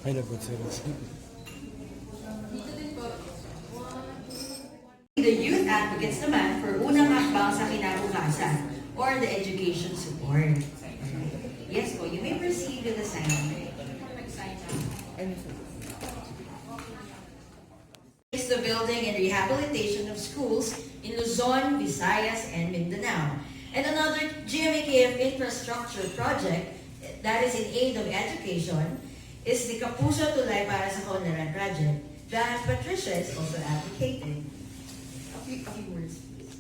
Ay, nabot sila. The youth advocates naman for unang hakbang sa kinabukasan or the education support. Yes po, you may proceed with the sign. Is the building and rehabilitation of schools in Luzon, Visayas, and Mindanao. And another GMAKF infrastructure project that is in aid of education is the Kapuso Tulay para sa Kaunlaran project that Patricia is also advocating. A few words, please.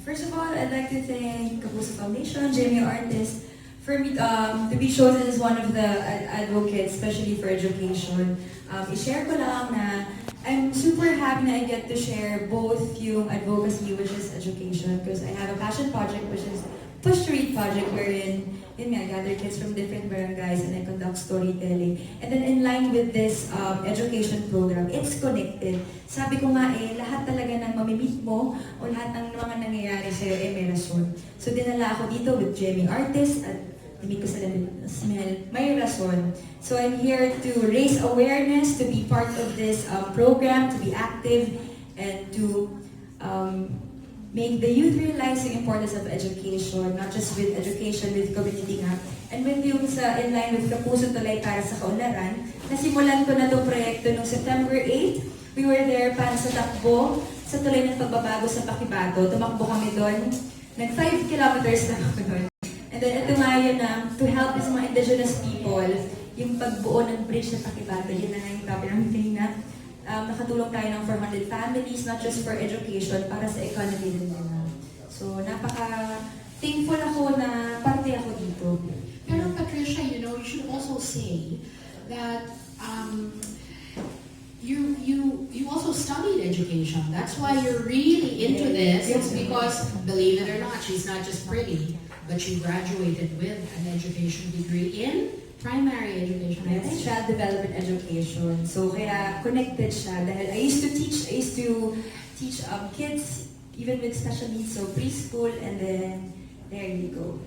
First of all, I'd like to thank Kapuso Foundation, GMA Artists, for me to be chosen as one of the advocates, especially for education. I-share ko lang na I'm super happy na I get to share both yung advocacy, which is education, because I have a passion project, which is Push to Read project, wherein I gather kids from different barangays and I conduct storytelling. And then in line with this education program, it's connected. Sabi ko nga lahat talaga ng mamimit mo o lahat ng mga nangyayari sa'yo may rason. So dinala ako dito with GMA Artists at hindi ko sila smell, may rason. So I'm here to raise awareness, to be part of this program, to be active, and to make the youth realize the importance of education, not just with education, with community nga. And with yung in line with Kapuso Tulay para sa Kaunlaran, nasimulan ko na itong proyekto noong September 8. We were there para sa takbo, sa tulay ng pagbabago sa Pakibato. Tumakbo kami doon. Nag 5 kilometers lang ako doon. And then ito nga yun to help sa mga indigenous people, yung pagbuo ng bridge sa Pakibato, yun na nga yung topic namin kanina. Nakatulong tayo ng 400 families, not just for education, para sa economy din nila. So, napaka-thankful ako na parte ako dito. Pero Patricia, you should also say that you also studied education. That's why you're really into this. It's because, believe it or not, she's not just pretty, but she graduated with an education degree in primary education. Yes, child development education. So, kaya connected siya. Dahil I used to teach kids, even with special needs, so preschool, and then there you go.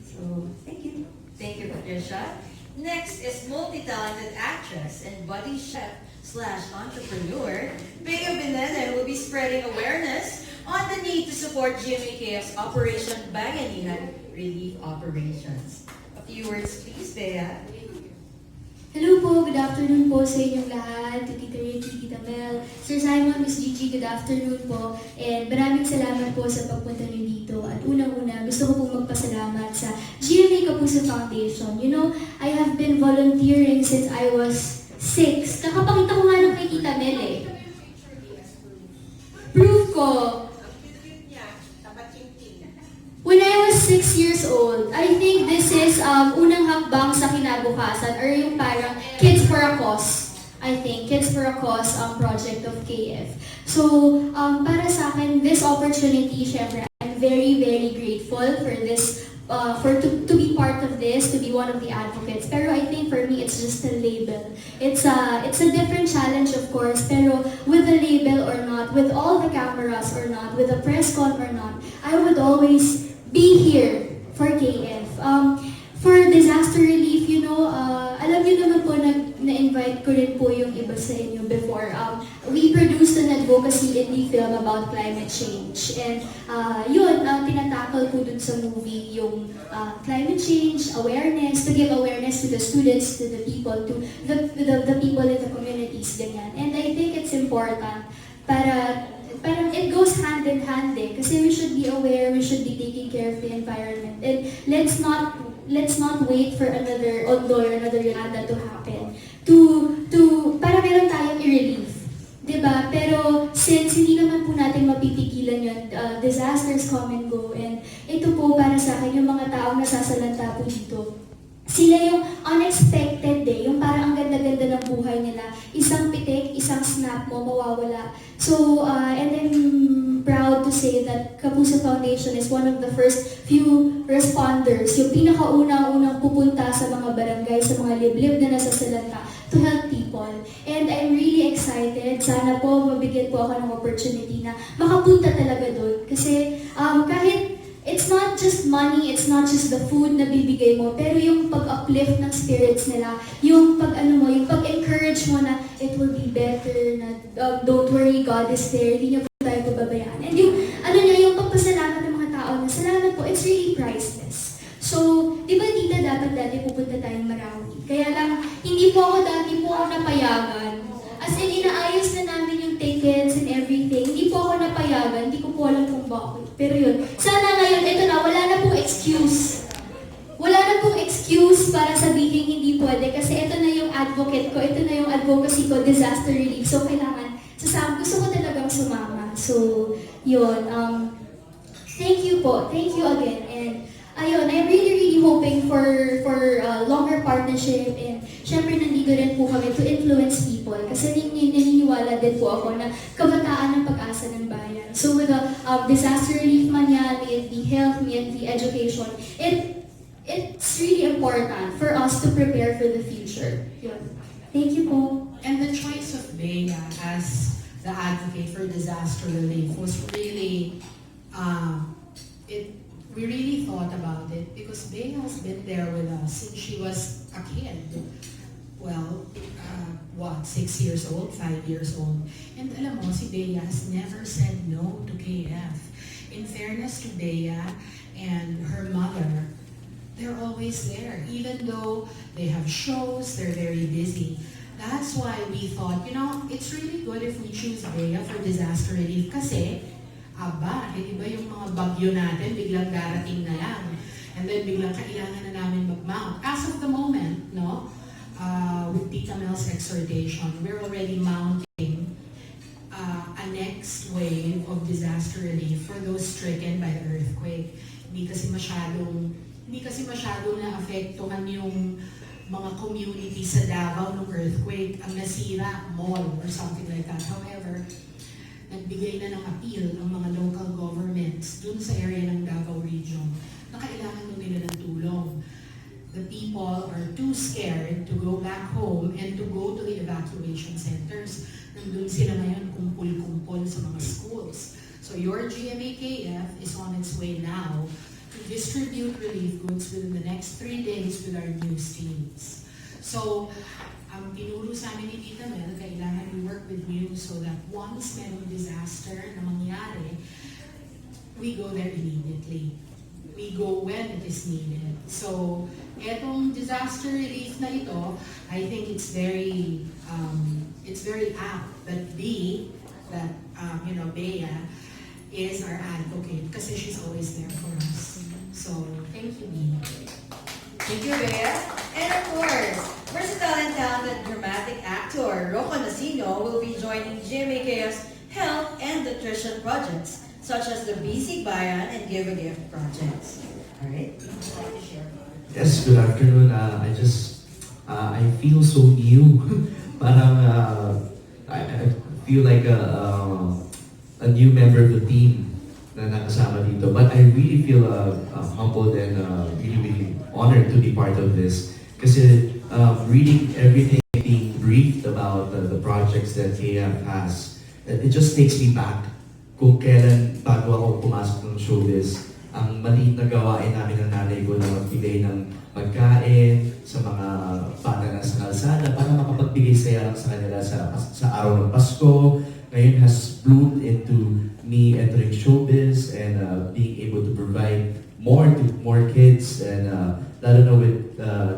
So, thank you. Thank you, Patricia. Next is multi-talented actress and buddy chef / entrepreneur, Bea Binene, who will be spreading awareness on the need to support GMAKF's Operation Binene and relief operations. A few words, please, Bea. Hello po, good afternoon po sa inyong lahat, Tita Ricky, Tita Mel, Sir Simon, Miss Gigi, good afternoon po. And maraming salamat po sa pagpunta niyo dito. At unang-una, gusto ko pong magpasalamat sa GMA Kapuso Foundation. I have been volunteering since I was 6. Nakapakita ko nga nung kay Tita Mel Proof ko. When I was 6 years old, I think this is unang hakbang sa kinabukasan or yung parang Kids for a Cause. I think Kids for a Cause project of KF. So, para sa akin, this opportunity, syempre, I'm very, very grateful for this, to be part of this, to be one of the advocates. Pero I think for me, it's just a label. It's a different challenge, of course, pero with the label or not, with all the cameras or not, with the press con or not, I would always be here for KF. For disaster relief, alam niyo naman po na-invite ko rin po yung iba sa inyo before. We produced an advocacy indie film about climate change. And tinatakal ko dun sa movie yung climate change, awareness, to give awareness to the students, to the people, to the people in the communities, ganyan. And I think it's important parang it goes hand in hand kasi we should be aware, we should be taking care of the environment. And let's not wait for another Ondo or another Yolanda to happen para meron tayong i-relieve. Diba? Pero since hindi naman po natin mapipigilan yun, disasters come and go. And ito po para sa akin, yung mga taong nasasalanta po dito, sila yung unexpected yung parang ang ganda-ganda ng buhay nila. Isang pitik, isang snap mo, mawawala. So, and I'm proud to say that Kapuso Foundation is one of the first few responders, yung pinakaunang pupunta sa mga barangay, sa mga liblib na nasasalanta to help people. And I'm really excited. Sana po mabigyan po ako ng opportunity na makapunta talaga doon. Kasi it's not just money, it's not just the food na bibigay mo, pero yung pag-uplift ng spirits nila, yung yung pag-encourage mo na it will be better, na don't worry, God is there, hindi niya po tayo pababayaan. And yung, yung pagpasalamat ng mga tao na salamat po, it's really priceless. So, di ba tita, dapat dati pupunta tayong Marawi? Kaya lang, hindi po ako napayagan. As in, inaayos na namin yung tickets and everything. Hindi po ako napayagan, hindi ko po alam kung bakit. Pero yun, sana ngayon, ito na, wala na pong excuse. Wala na pong excuse para sabihin hindi pwede kasi ito na yung advocate ko, ito na yung advocacy ko, disaster relief. So, kailangan, gusto ko talagang sumama. So, yun. Thank you po. Thank you again. And, ayun, I'm really hoping for longer partnership and syempre nandito rin po kami to influence people kasi naniniwala din po ako na kabataan ng pag-asa ng bayan. So with the disaster relief man yan, may it be health, may it be education, it's really important for us to prepare for the future. Yun. Thank you po. And the choice of Bea as the advocate for disaster relief was really, we really thought about it because Bea has been there with us since she was a kid. Well, 6 years old, 5 years old. And alam mo, si Bea has never said no to KF. In fairness to Bea and her mother, they're always there. Even though they have shows, they're very busy. That's why we thought, it's really good if we choose Bea for disaster relief kasi hindi ba yung mga bagyo natin biglang darating na lang. And then biglang kailangan na namin mag-mount. As of the moment, with Tita Mel's exhortation, we're already mounting a next wave of disaster relief for those stricken by the earthquake. Hindi kasi masyadong na-affectuhan yung mga community sa Davao ng earthquake. Ang nasira, mall or something like that. However, nagbigay na ng appeal ang mga local governments dun sa area ng Davao region na kailangan nila ng tulong. The people are too scared to go back home and to go to the evacuation centers. Nandun sila ngayon kumpul-kumpul sa mga schools. So your GMA-KF is on its way now to distribute relief goods within the next 3 days with our news teams. So, ang tinuro sa amin ni Tita Mel, kailangan we work with you so that once merong disaster na mangyari, we go there immediately. We go when it is needed. So, etong disaster relief na ito, I think it's very apt that Bea is our advocate kasi she's always there for us. So, thank you, Bea. Thank you, Bea. And of course, versatile and talented dramatic actor Rocco Nacino will be joining GMAKF's health and nutrition projects, such as the Bisig Bayan and Give a Gift projects. Alright? Yes, good afternoon. I feel so new. Parang, I feel like a new member of the team na nakasama dito. But I really feel humbled and really honored to be part of this. Kasi reading everything being briefed about the projects that KF has, it just takes me back kung kailan bago ako pumasok ng showbiz. Ang maliit na gawain namin ng nanay ko na magbigay ng pagkain sa mga bata na sa kalsada para makapagbigay saya sa kanila sa araw ng Pasko. Ngayon has bloomed into me entering showbiz and being able to provide more to more kids and lalo na with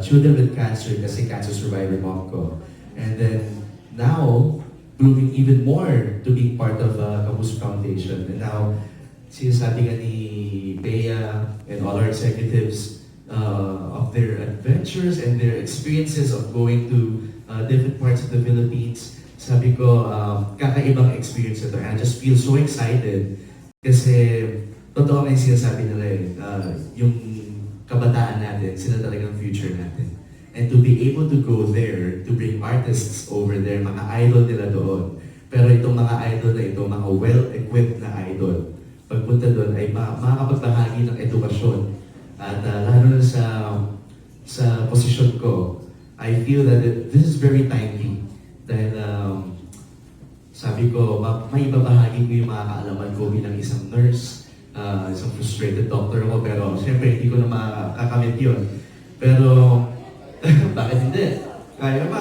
children with cancer kasi cancer survivor mom ko. And then now, blooming even more to be part of Kapuso Foundation. And now, sinasabi nga ni Bea and all our executives of their adventures and their experiences of going to different parts of the Philippines. Sabi ko, kakaibang experience ito. And I just feel so excited kasi totoo na yung sinasabi nila yung kabataan natin, sila talagang future natin. And to be able to go there, to bring artists over there, mga idol nila doon. Pero itong mga idol na ito, mga well-equipped na idol, pagpunta doon ay makakapagbahagi ng edukasyon. At lalo na sa posisyon ko, I feel that this is very timely. Dahil sabi ko, may ibabahagi ko yung mga kaalaman ko bilang isang nurse, isang frustrated doctor ako, pero siyempre hindi ko na makakamit yun. Pero, bakit hindi? Kaya pa.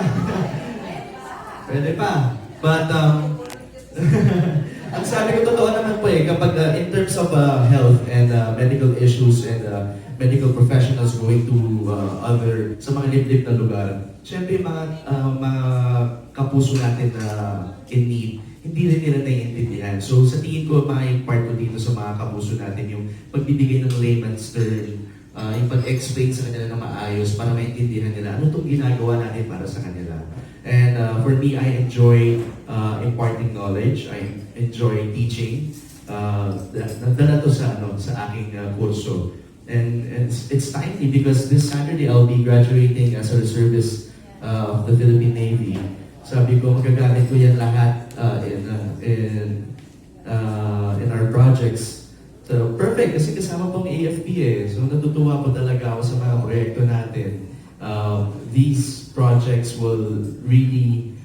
Pwede pa. But, ang sabi ko totoo naman po kapag in terms of health and medical issues and medical professionals going to sa mga liblib na lugar, syempre mga kapuso natin na in need, hindi rin nila naiintindihan. So sa tingin ko, part ko dito sa mga kapuso natin yung pagbibigay ng layman's term, yung pag-explain sa kanila ng maayos para maintindihan nila ano itong ginagawa natin para sa kanila. And for me, I enjoy imparting knowledge. I enjoy teaching. Nadala to sa aking kurso. And it's timely because this Saturday I'll be graduating as a reservist of the Philippine Navy. Sabi ko, magagamit ko yan lahat in our projects. So, perfect kasi kasama pong AFP So, natutuwa po talaga ako sa mga proyekto natin. These projects will really,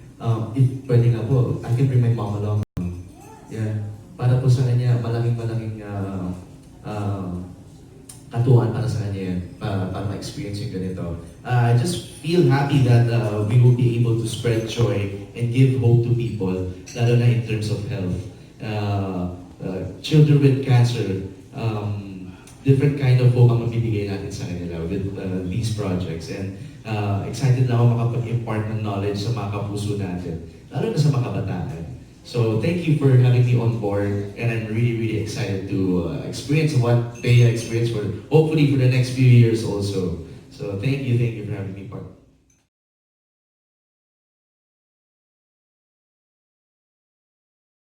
if pwede nga po, I can bring my mom along. Yeah. Para po sa kanya, malaking katuwaan para sa kanya yan, para ma-experience yung ganito. I just feel happy that we will be able to spread joy and give hope to people, lalo na in terms of health. Children with cancer, different kind of hope ang mabibigay natin sa kanila with these projects. And excited na ako makapag-impart ng knowledge sa mga kapuso natin, lalo na sa mga kabataan. So thank you for having me on board, and I'm really excited to experience what Bea experienced hopefully for the next few years also. So thank you for having me part.